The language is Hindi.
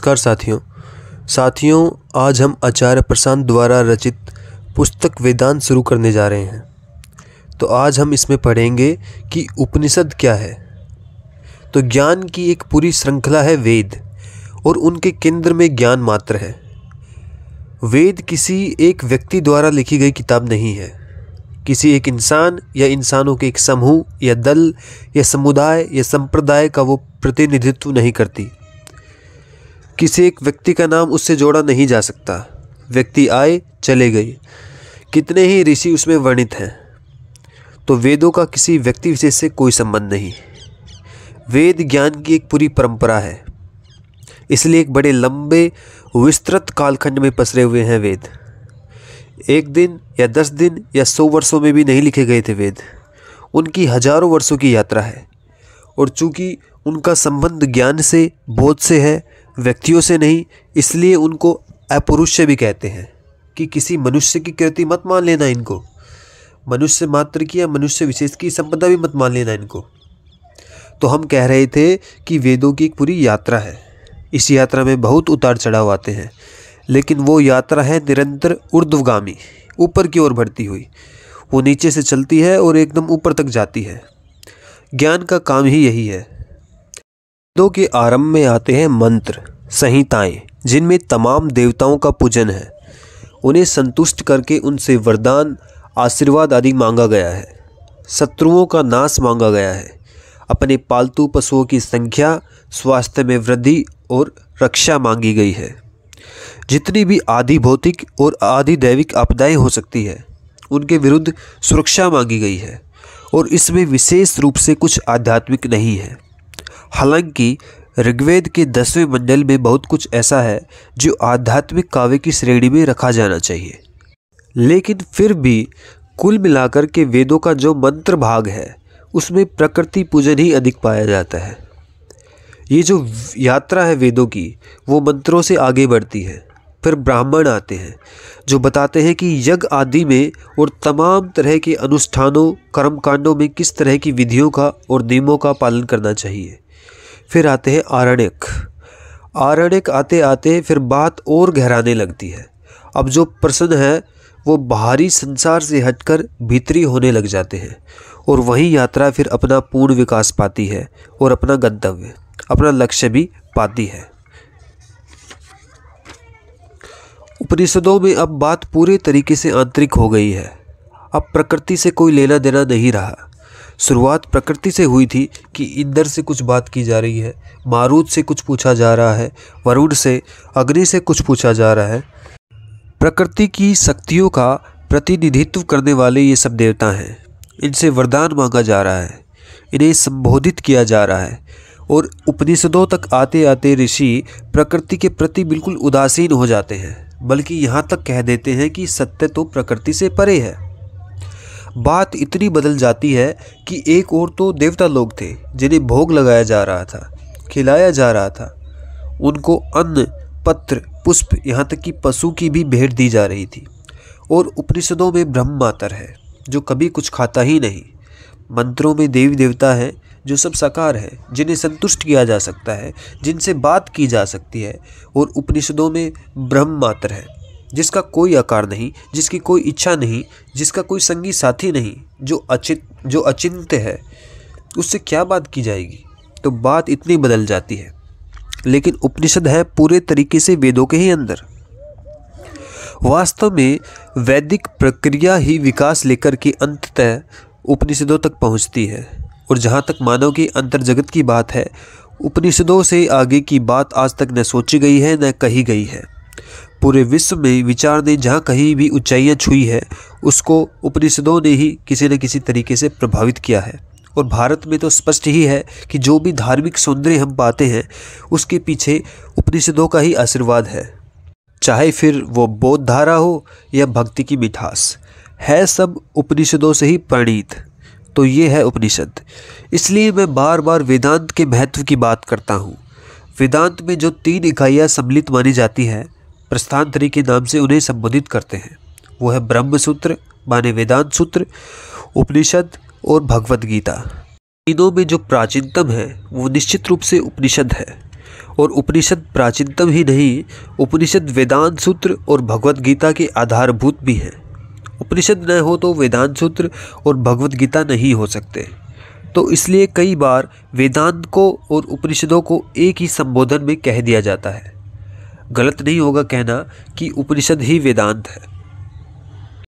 नमस्कार साथियों आज हम आचार्य प्रशांत द्वारा रचित पुस्तक वेदांत शुरू करने जा रहे हैं। तो आज हम इसमें पढ़ेंगे कि उपनिषद क्या है। तो ज्ञान की एक पूरी श्रृंखला है वेद, और उनके केंद्र में ज्ञान मात्र है। वेद किसी एक व्यक्ति द्वारा लिखी गई किताब नहीं है, किसी एक इंसान या इंसानों के एक समूह या दल या समुदाय या संप्रदाय का वो प्रतिनिधित्व नहीं करती। किसी एक व्यक्ति का नाम उससे जोड़ा नहीं जा सकता। व्यक्ति आए चले गए, कितने ही ऋषि उसमें वर्णित हैं। तो वेदों का किसी व्यक्ति विशेष से कोई संबंध नहीं। वेद ज्ञान की एक पूरी परंपरा है, इसलिए एक बड़े लंबे विस्तृत कालखंड में पसरे हुए हैं वेद। एक दिन या 10 दिन या 100 वर्षों में भी नहीं लिखे गए थे वेद। उनकी हजारों वर्षों की यात्रा है, और चूंकि उनका संबंध ज्ञान से, बोध से है, व्यक्तियों से नहीं, इसलिए उनको अपरुष्य भी कहते हैं। कि किसी मनुष्य की कृति मत मान लेना इनको, मनुष्य मात्र की या मनुष्य विशेष की संपदा भी मत मान लेना इनको। तो हम कह रहे थे कि वेदों की एक पूरी यात्रा है। इस यात्रा में बहुत उतार चढ़ाव आते हैं, लेकिन वो यात्रा है निरंतर ऊर्ध्वगामी, ऊपर की ओर बढ़ती हुई। वो नीचे से चलती है और एकदम ऊपर तक जाती है। ज्ञान का काम ही यही है। वेदों के आरंभ में आते हैं मंत्र, संहिताएं, जिनमें तमाम देवताओं का पूजन है। उन्हें संतुष्ट करके उनसे वरदान, आशीर्वाद आदि मांगा गया है। शत्रुओं का नाश मांगा गया है। अपने पालतू पशुओं की संख्या, स्वास्थ्य में वृद्धि और रक्षा मांगी गई है। जितनी भी आदि भौतिक और आदि दैविक आपदाएं हो सकती है, उनके विरुद्ध सुरक्षा मांगी गई है। और इसमें विशेष रूप से कुछ आध्यात्मिक नहीं है। हालांकि ऋग्वेद के 10वें मंडल में बहुत कुछ ऐसा है जो आध्यात्मिक काव्य की श्रेणी में रखा जाना चाहिए। लेकिन फिर भी कुल मिलाकर के वेदों का जो मंत्र भाग है, उसमें प्रकृति पूजन ही अधिक पाया जाता है। ये जो यात्रा है वेदों की, वो मंत्रों से आगे बढ़ती है। फिर ब्राह्मण आते हैं जो बताते हैं कि यज्ञ आदि में और तमाम तरह के अनुष्ठानों, कर्मकांडों में किस तरह की विधियों का और नियमों का पालन करना चाहिए। फिर आते हैं आरण्यक आते आते फिर बात और गहराने लगती है। अब जो प्रश्न है वो बाहरी संसार से हटकर भीतरी होने लग जाते हैं, और वही यात्रा फिर अपना पूर्ण विकास पाती है और अपना गंतव्य, अपना लक्ष्य भी पाती है। उपनिषदों में अब बात पूरे तरीके से आंतरिक हो गई है। अब प्रकृति से कोई लेना देना नहीं रहा। शुरुआत प्रकृति से हुई थी कि इंद्र से कुछ बात की जा रही है, मारुत से कुछ पूछा जा रहा है, वरुण से, अग्नि से कुछ पूछा जा रहा है। प्रकृति की शक्तियों का प्रतिनिधित्व करने वाले ये सब देवता हैं। इनसे वरदान मांगा जा रहा है, इन्हें संबोधित किया जा रहा है। और उपनिषदों तक आते आते ऋषि प्रकृति के प्रति बिल्कुल उदासीन हो जाते हैं, बल्कि यहाँ तक कह देते हैं कि सत्य तो प्रकृति से परे है। बात इतनी बदल जाती है कि एक और तो देवता लोग थे जिन्हें भोग लगाया जा रहा था, खिलाया जा रहा था। उनको अन्न, पत्र, पुष्प, यहाँ तक कि पशु की भी भेंट दी जा रही थी। और उपनिषदों में ब्रह्म मातर है जो कभी कुछ खाता ही नहीं। मंत्रों में देवी देवता है जो सब साकार है, जिन्हें संतुष्ट किया जा सकता है, जिनसे बात की जा सकती है। और उपनिषदों में ब्रह्म मात्र है, जिसका कोई आकार नहीं, जिसकी कोई इच्छा नहीं, जिसका कोई संगी साथी नहीं, जो अचिंत्य है। उससे क्या बात की जाएगी। तो बात इतनी बदल जाती है। लेकिन उपनिषद है पूरे तरीके से वेदों के ही अंदर। वास्तव में वैदिक प्रक्रिया ही विकास लेकर के अंततः उपनिषदों तक पहुंचती है। और जहाँ तक मानव की अंतर जगत की बात है, उपनिषदों से आगे की बात आज तक न सोची गई है न कही गई है। पूरे विश्व में विचार ने जहाँ कहीं भी ऊंचाइयाँ छुई है, उसको उपनिषदों ने ही किसी न किसी तरीके से प्रभावित किया है। और भारत में तो स्पष्ट ही है कि जो भी धार्मिक सौंदर्य हम पाते हैं, उसके पीछे उपनिषदों का ही आशीर्वाद है। चाहे फिर वो बौद्ध धारा हो या भक्ति की मिठास, है सब उपनिषदों से ही प्रणीत। तो ये है उपनिषद। इसलिए मैं बार बार वेदांत के महत्व की बात करता हूँ। वेदांत में जो 3 इकाइयाँ सम्मिलित मानी जाती हैं, प्रस्थानत्रयी के नाम से उन्हें संबोधित करते हैं। वो है ब्रह्म सूत्र माने वेदांत सूत्र, उपनिषद और भगवद गीता। तीनों में जो प्राचीनतम है वो निश्चित रूप से उपनिषद है। और उपनिषद प्राचीनतम ही नहीं, उपनिषद वेदांत सूत्र और भगवत गीता के आधारभूत भी हैं। उपनिषद न हो तो वेदांत सूत्र और भगवत गीता नहीं हो सकते। तो इसलिए कई बार वेदांत को और उपनिषदों को एक ही संबोधन में कह दिया जाता है। गलत नहीं होगा कहना कि उपनिषद ही वेदांत है।